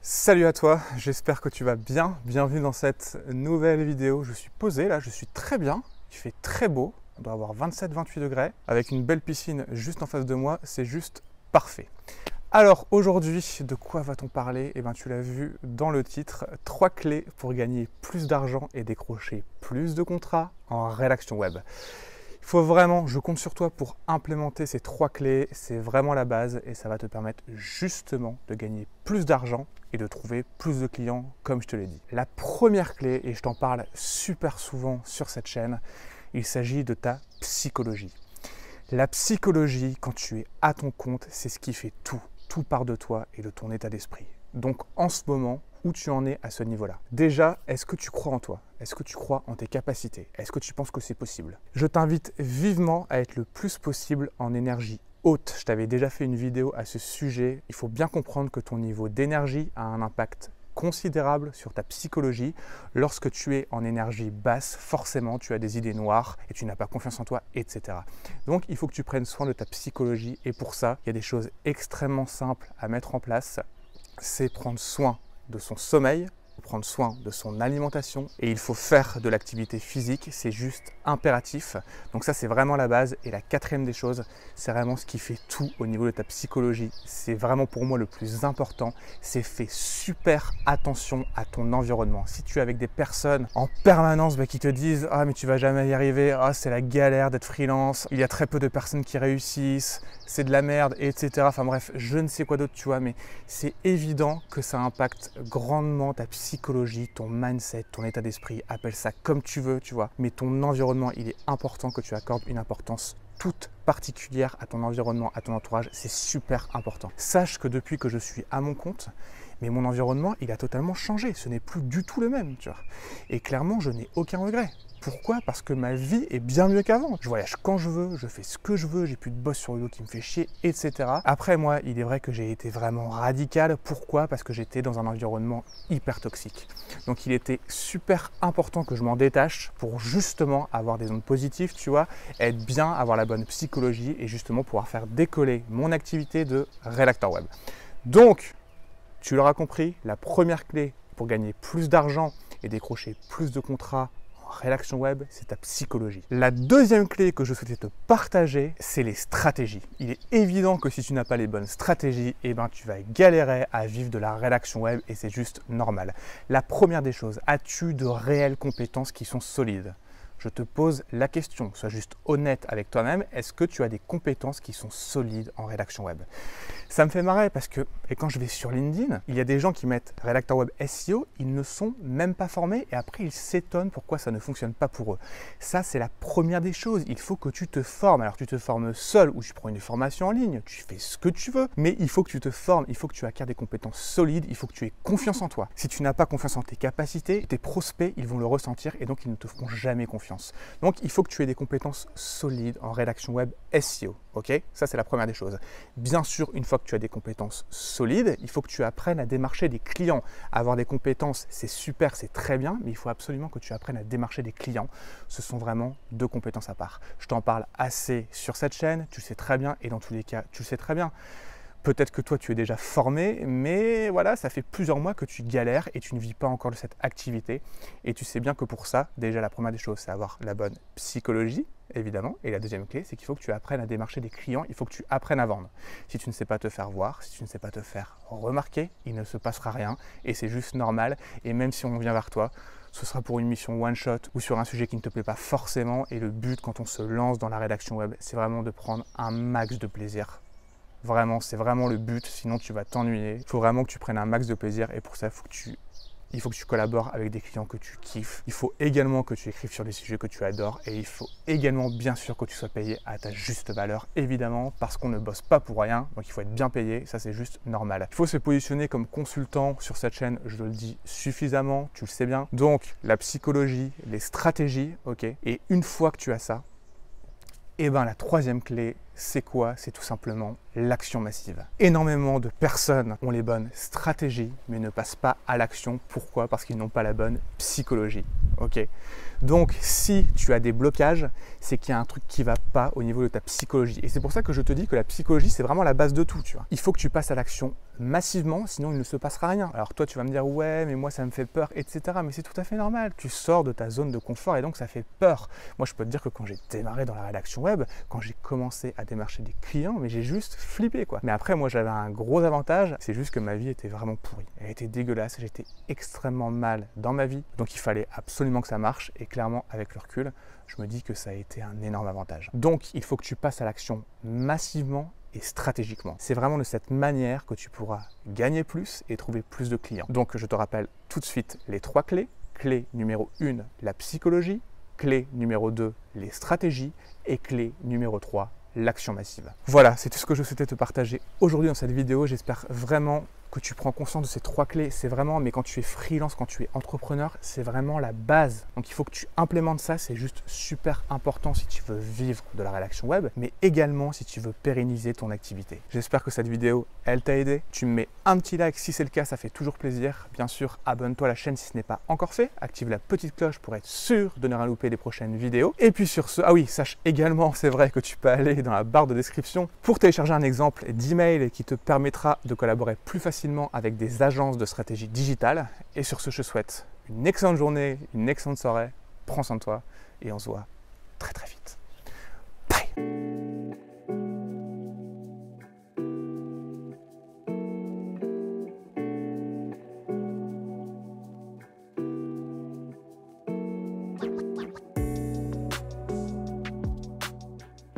Salut à toi, j'espère que tu vas bien. Bienvenue dans cette nouvelle vidéo. Je suis posé là, je suis très bien. Il fait très beau, on doit avoir 27-28 degrés. Avec une belle piscine juste en face de moi, c'est juste parfait. Alors aujourd'hui, de quoi va-t-on parler? Eh bien tu l'as vu dans le titre, 3 clés pour gagner plus d'argent et décrocher plus de contrats en rédaction web. Il faut vraiment, je compte sur toi pour implémenter ces 3 clés, c'est vraiment la base et ça va te permettre justement de gagner plus d'argent et de trouver plus de clients comme je te l'ai dit. La première clé, et je t'en parle super souvent sur cette chaîne, il s'agit de ta psychologie. La psychologie, quand tu es à ton compte, c'est ce qui fait tout. Tout part de toi et de ton état d'esprit. Donc en ce moment, où tu en es à ce niveau-là? Déjà, est-ce que tu crois en toi? Est-ce que tu crois en tes capacités? Est-ce que tu penses que c'est possible? Je t'invite vivement à être le plus possible en énergie haute. Je t'avais déjà fait une vidéo à ce sujet. Il faut bien comprendre que ton niveau d'énergie a un impact considérable sur ta psychologie. Lorsque tu es en énergie basse, forcément, tu as des idées noires et tu n'as pas confiance en toi, etc. Donc, il faut que tu prennes soin de ta psychologie et pour ça, il y a des choses extrêmement simples à mettre en place. C'est prendre soin de son sommeil, prendre soin de son alimentation et il faut faire de l'activité physique, c'est juste impératif. Donc ça c'est vraiment la base. Et la quatrième des choses, c'est vraiment ce qui fait tout au niveau de ta psychologie. C'est vraiment pour moi le plus important, c'est fais super attention à ton environnement. Si tu es avec des personnes en permanence qui te disent « Ah mais tu vas jamais y arriver, ah c'est la galère d'être freelance, il y a très peu de personnes qui réussissent, c'est de la merde, etc. » Enfin bref, je ne sais quoi d'autre tu vois, mais c'est évident que ça impacte grandement ta psychologie, ton mindset, ton état d'esprit, appelle ça comme tu veux, tu vois. Mais ton environnement, il est important que tu accordes une importance toute particulière à ton environnement, à ton entourage, c'est super important. Sache que depuis que je suis à mon compte, mais mon environnement, il a totalement changé. Ce n'est plus du tout le même, tu vois. Et clairement, je n'ai aucun regret. Pourquoi? Parce que ma vie est bien mieux qu'avant. Je voyage quand je veux, je fais ce que je veux, j'ai plus de boss sur le dos qui me fait chier, etc. Après, moi, il est vrai que j'ai été vraiment radical. Pourquoi? Parce que j'étais dans un environnement hyper toxique. Donc, il était super important que je m'en détache pour justement avoir des ondes positives, tu vois, être bien, avoir la bonne psychologie et justement pouvoir faire décoller mon activité de rédacteur web. Donc, tu l'auras compris, la première clé pour gagner plus d'argent et décrocher plus de contrats rédaction web, c'est ta psychologie. La deuxième clé que je souhaitais te partager, c'est les stratégies. Il est évident que si tu n'as pas les bonnes stratégies, eh ben, tu vas galérer à vivre de la rédaction web et c'est juste normal. La première des choses, as-tu de réelles compétences qui sont solides? Je te pose la question, sois juste honnête avec toi-même, est-ce que tu as des compétences qui sont solides en rédaction web? Ça me fait marrer parce que, et quand je vais sur LinkedIn, il y a des gens qui mettent rédacteur web SEO, ils ne sont même pas formés et après ils s'étonnent pourquoi ça ne fonctionne pas pour eux. Ça, c'est la première des choses, il faut que tu te formes. Alors tu te formes seul ou tu prends une formation en ligne, tu fais ce que tu veux, mais il faut que tu te formes, il faut que tu acquières des compétences solides, il faut que tu aies confiance en toi. Si tu n'as pas confiance en tes capacités, tes prospects, ils vont le ressentir et donc ils ne te feront jamais confiance. Donc, il faut que tu aies des compétences solides en rédaction web SEO. Ok? Ça, c'est la première des choses. Bien sûr, une fois que tu as des compétences solides, il faut que tu apprennes à démarcher des clients. Avoir des compétences, c'est super, c'est très bien, mais il faut absolument que tu apprennes à démarcher des clients. Ce sont vraiment deux compétences à part. Je t'en parle assez sur cette chaîne, tu le sais très bien, et dans tous les cas, tu le sais très bien. Peut-être que toi, tu es déjà formé, mais voilà, ça fait plusieurs mois que tu galères et tu ne vis pas encore de cette activité. Et tu sais bien que pour ça, déjà, la première des choses, c'est avoir la bonne psychologie, évidemment. Et la deuxième clé, c'est qu'il faut que tu apprennes à démarcher des clients, il faut que tu apprennes à vendre. Si tu ne sais pas te faire voir, si tu ne sais pas te faire remarquer, il ne se passera rien et c'est juste normal. Et même si on vient vers toi, ce sera pour une mission one-shot ou sur un sujet qui ne te plaît pas forcément. Et le but, quand on se lance dans la rédaction web, c'est vraiment de prendre un max de plaisir. Vraiment, c'est vraiment le but, sinon tu vas t'ennuyer. Il faut vraiment que tu prennes un max de plaisir et pour ça, il faut que tu collabores avec des clients que tu kiffes. Il faut également que tu écrives sur des sujets que tu adores et il faut également bien sûr que tu sois payé à ta juste valeur, évidemment, parce qu'on ne bosse pas pour rien, donc il faut être bien payé, ça c'est juste normal. Il faut se positionner comme consultant sur cette chaîne, je le dis suffisamment, tu le sais bien. Donc la psychologie, les stratégies, ok. Et une fois que tu as ça, et ben la troisième clé, c'est quoi? C'est tout simplement l'action massive. Énormément de personnes ont les bonnes stratégies, mais ne passent pas à l'action. Pourquoi? Parce qu'ils n'ont pas la bonne psychologie. Ok? Donc, si tu as des blocages, c'est qu'il y a un truc qui ne va pas au niveau de ta psychologie. Et c'est pour ça que je te dis que la psychologie, c'est vraiment la base de tout, tu vois. Il faut que tu passes à l'action massivement, sinon il ne se passera rien. Alors toi, tu vas me dire, ouais, mais moi, ça me fait peur, etc. Mais c'est tout à fait normal. Tu sors de ta zone de confort et donc ça fait peur. Moi, je peux te dire que quand j'ai démarré dans la rédaction web, quand j'ai commencé à démarcher des clients, mais j'ai juste flippé, quoi. Mais après, moi, j'avais un gros avantage, c'est juste que ma vie était vraiment pourrie. Elle était dégueulasse, j'étais extrêmement mal dans ma vie. Donc, il fallait absolument que ça marche. Et clairement, avec le recul, je me dis que ça a été un énorme avantage. Donc, il faut que tu passes à l'action massivement et stratégiquement. C'est vraiment de cette manière que tu pourras gagner plus et trouver plus de clients. Donc, je te rappelle tout de suite les 3 clés. Clé numéro 1, la psychologie. Clé numéro 2, les stratégies. Et clé numéro 3, l'action massive. Voilà, c'est tout ce que je souhaitais te partager aujourd'hui dans cette vidéo. J'espère vraiment que tu prends conscience de ces 3 clés. C'est vraiment, mais quand tu es freelance, quand tu es entrepreneur, c'est vraiment la base. Donc il faut que tu implémentes ça. C'est juste super important si tu veux vivre de la rédaction web, mais également si tu veux pérenniser ton activité. J'espère que cette vidéo, elle t'a aidé. Tu me mets un petit like si c'est le cas, ça fait toujours plaisir. Bien sûr, abonne-toi à la chaîne si ce n'est pas encore fait. Active la petite cloche pour être sûr de ne rien louper des prochaines vidéos. Et puis sur ce, ah oui, sache également, c'est vrai que tu peux aller dans la barre de description pour télécharger un exemple d'email qui te permettra de collaborer plus facilement avec des agences de stratégie digitale. Et sur ce, je te souhaite une excellente journée, une excellente soirée. Prends soin de toi et on se voit très très vite.